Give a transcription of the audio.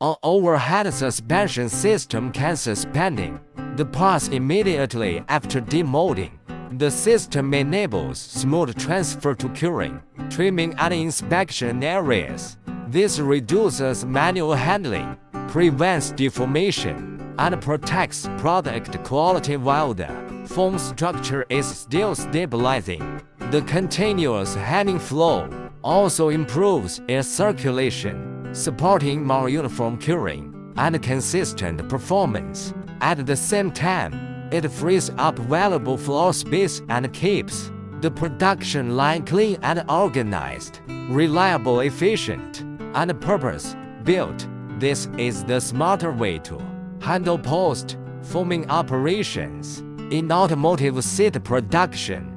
An overhead suspension system can suspending the parts immediately after demolding. The system enables smooth transfer to curing, trimming and inspection areas. This reduces manual handling, prevents deformation, and protects product quality while the foam structure is still stabilizing. The continuous handling flow also improves air circulation, supporting more uniform curing and consistent performance. At the same time, it frees up valuable floor space and keeps the production line clean and organized, reliable, efficient, and purpose-built. This is the smarter way to handle post-foaming operations in automotive seat production.